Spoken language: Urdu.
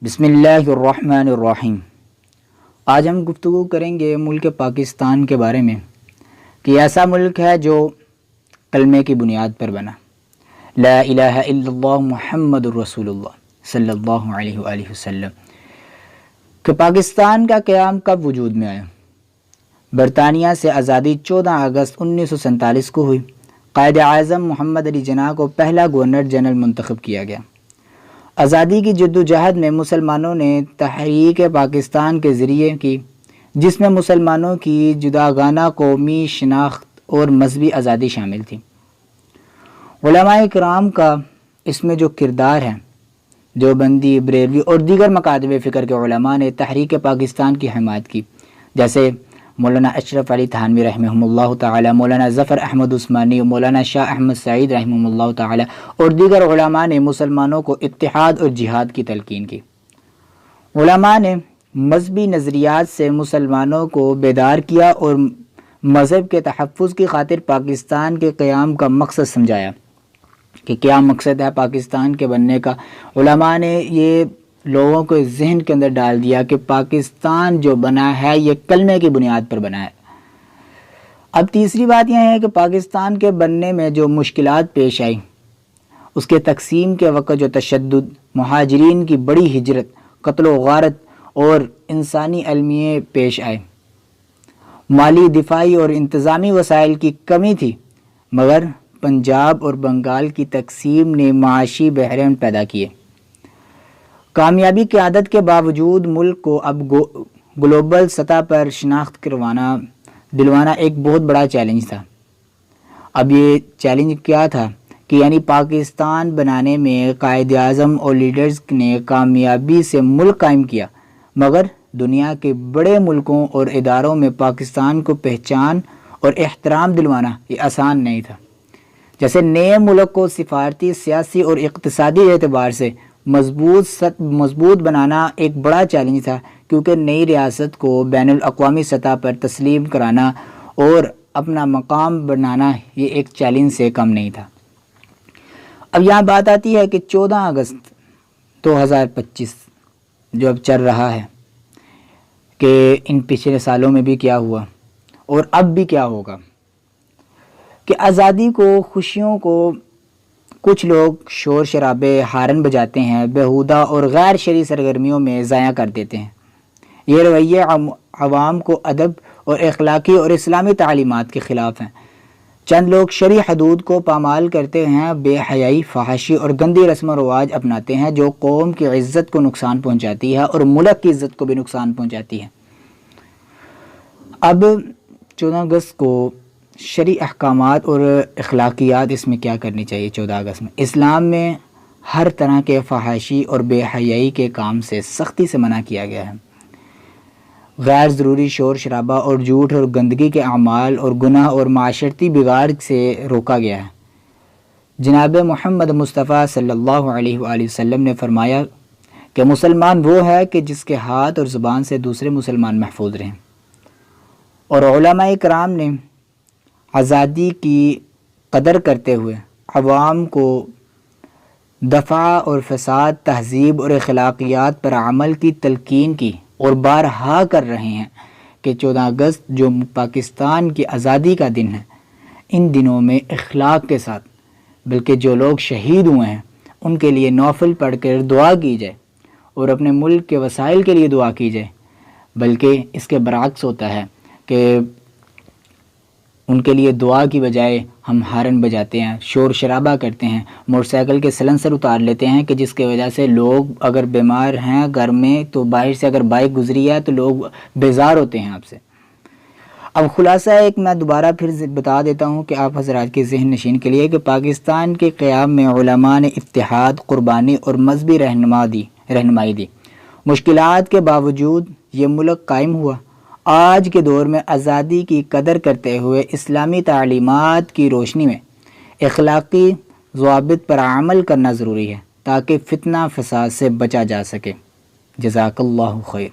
بسم اللہ الرحمن الرحیم۔ آج ہم گفتگو کریں گے ملک پاکستان کے بارے میں کہ ایسا ملک ہے جو کلمے کی بنیاد پر بنا، لا الہ الا اللہ محمد الرسول اللہ صلی اللہ علیہ وآلہ وسلم۔ کہ پاکستان کا قیام کب وجود میں آیا؟ برطانیہ سے آزادی 14 اگست 1947 کو ہوئی۔ قائد اعظم محمد علی جناح کو پہلا گورنر جنرل منتخب کیا گیا۔ آزادی کی جدوجہد میں مسلمانوں نے تحریک پاکستان کے ذریعے کی، جس میں مسلمانوں کی جداگانہ قومی شناخت اور مذہبی آزادی شامل تھی۔ علماء کرام کا اس میں جو کردار ہے، دیوبندی، بریلوی اور دیگر مکاتب فکر کے علماء نے تحریک پاکستان کی حمایت کی، جیسے مولانا اشرف علی تھانوی رحمہ اللہ تعالی، مولانا ظفر احمد عثمانی، مولانا شاہ احمد سعید رحمہ اللہ تعالی اور دیگر علماء نے مسلمانوں کو اتحاد اور جہاد کی تلقین کی۔ علماء نے مذہبی نظریات سے مسلمانوں کو بیدار کیا اور مذہب کے تحفظ کی خاطر پاکستان کے قیام کا مقصد سمجھایا کہ کیا مقصد ہے پاکستان کے بننے کا۔ علماء نے یہ لوگوں کو ذہن کے اندر ڈال دیا کہ پاکستان جو بنا ہے یہ کلمے کی بنیاد پر بنا ہے۔ اب تیسری بات یہ ہے کہ پاکستان کے بننے میں جو مشکلات پیش آئی، اس کے تقسیم کے وقت جو تشدد، مہاجرین کی بڑی ہجرت، قتل و غارت اور انسانی المیے پیش آئے، مالی، دفاعی اور انتظامی وسائل کی کمی تھی، مگر پنجاب اور بنگال کی تقسیم نے معاشی بحران پیدا کیے۔ کامیابی قیادت کے باوجود ملک کو اب گلوبل سطح پر شناخت دلوانا ایک بہت بڑا چیلنج تھا۔ اب یہ چیلنج کیا تھا کہ یعنی پاکستان بنانے میں قائد اعظم اور لیڈرز نے کامیابی سے ملک قائم کیا، مگر دنیا کے بڑے ملکوں اور اداروں میں پاکستان کو پہچان اور احترام دلوانا یہ آسان نہیں تھا۔ جیسے نئے ملک کو سفارتی، سیاسی اور اقتصادی اعتبار سے مضبوط بنانا ایک بڑا چیلنج تھا، کیونکہ نئی ریاست کو بین الاقوامی سطح پر تسلیم کرانا اور اپنا مقام بنانا یہ ایک چیلنج سے کم نہیں تھا۔ اب یہاں بات آتی ہے کہ 14 اگست 2025 جو اب چل رہا ہے، کہ ان پچھلے سالوں میں بھی کیا ہوا اور اب بھی کیا ہوگا، کہ آزادی کو، خوشیوں کو کچھ لوگ شور شرابے، ہارن بجاتے ہیں، بیہودہ اور غیر شرعی سرگرمیوں میں ضائع کر دیتے ہیں۔ یہ رویے عوام کو ادب اور اخلاقی اور اسلامی تعلیمات کے خلاف ہیں۔ چند لوگ شرعی حدود کو پامال کرتے ہیں، بے حیائی، فحاشی اور گندی رسم و رواج اپناتے ہیں جو قوم کی عزت کو نقصان پہنچاتی ہے اور ملک کی عزت کو بھی نقصان پہنچاتی ہے۔ اب 14 اگست کو شرعی احکامات اور اخلاقیات اس میں کیا کرنی چاہیے؟ 14 اگست میں اسلام میں ہر طرح کے فحاشی اور بے حیائی کے کام سے سختی سے منع کیا گیا ہے۔ غیر ضروری شور شرابہ اور جھوٹ اور گندگی کے اعمال اور گناہ اور معاشرتی بگاڑ سے روکا گیا ہے۔ جناب محمد مصطفیٰ صلی اللہ علیہ وآلہ وسلم نے فرمایا کہ مسلمان وہ ہے کہ جس کے ہاتھ اور زبان سے دوسرے مسلمان محفوظ رہیں، اور علماء کرام نے آزادی کی قدر کرتے ہوئے عوام کو دفاع اور فساد، تہذیب اور اخلاقیات پر عمل کی تلقین کی اور بارہا کر رہے ہیں کہ 14 اگست جو پاکستان کی آزادی کا دن ہے، ان دنوں میں اخلاق کے ساتھ، بلکہ جو لوگ شہید ہوئے ہیں ان کے لیے نوافل پڑھ کر دعا کی جائے اور اپنے ملک کے وسائل کے لیے دعا کی جائے، بلکہ اس کے برعکس ہوتا ہے کہ ان کے لیے دعا کی بجائے ہم ہارن بجاتے ہیں، شور شرابہ کرتے ہیں، موٹر سائیکل کے سلنسر اتار لیتے ہیں، کہ جس کی وجہ سے لوگ اگر بیمار ہیں گھر میں تو باہر سے اگر بائک گزری ہے تو لوگ بیزار ہوتے ہیں آپ سے۔ اب خلاصہ ایک میں دوبارہ پھر بتا دیتا ہوں کہ آپ حضرات کے ذہن نشین کے لیے کہ پاکستان کے قیام میں علماء نے اتحاد، قربانی اور مذہبی رہنمائی دی۔ مشکلات کے باوجود یہ ملک قائم ہوا۔ آج کے دور میں آزادی کی قدر کرتے ہوئے اسلامی تعلیمات کی روشنی میں اخلاقی ضوابط پر عمل کرنا ضروری ہے تاکہ فتنہ فساد سے بچا جا سکے۔ جزاک اللہ خیر۔